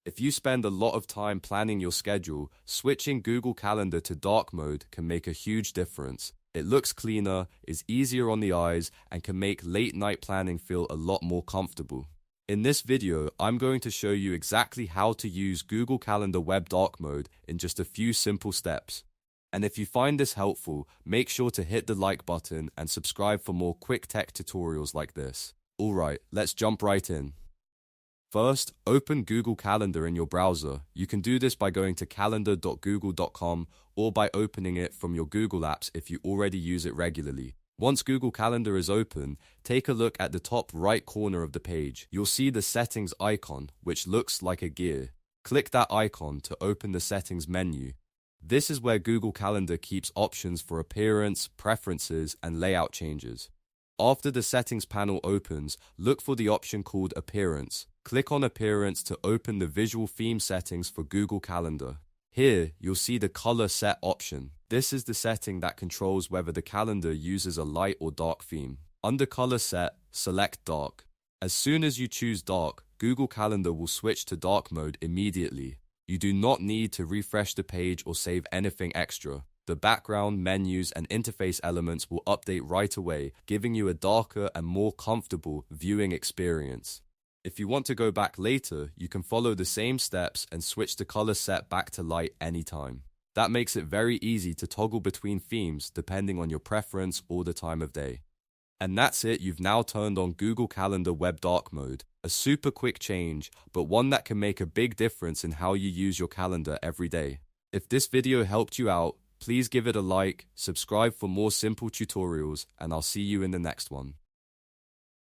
If you spend a lot of time planning your schedule, switching Google Calendar to dark mode can make a huge difference. It looks cleaner, is easier on the eyes, and can make late night planning feel a lot more comfortable. In this video, I'm going to show you exactly how to use Google Calendar Web Dark Mode in just a few simple steps. And if you find this helpful, make sure to hit the like button and subscribe for more quick tech tutorials like this. Alright, let's jump right in. First, open Google Calendar in your browser. You can do this by going to calendar.google.com or by opening it from your Google apps if you already use it regularly. Once Google Calendar is open, take a look at the top right corner of the page. You'll see the settings icon, which looks like a gear. Click that icon to open the settings menu. This is where Google Calendar keeps options for appearance, preferences, and layout changes. After the settings panel opens, look for the option called Appearance. Click on Appearance to open the visual theme settings for Google Calendar. Here, you'll see the color set option. This is the setting that controls whether the calendar uses a light or dark theme. Under Color Set, select Dark. As soon as you choose Dark, Google Calendar will switch to dark mode immediately. You do not need to refresh the page or save anything extra. The background, menus, and interface elements will update right away, giving you a darker and more comfortable viewing experience. If you want to go back later, you can follow the same steps and switch the color set back to light anytime. That makes it very easy to toggle between themes depending on your preference or the time of day. And that's it, you've now turned on Google Calendar Web Dark Mode. A super quick change, but one that can make a big difference in how you use your calendar every day. If this video helped you out, please give it a like, subscribe for more simple tutorials, and I'll see you in the next one.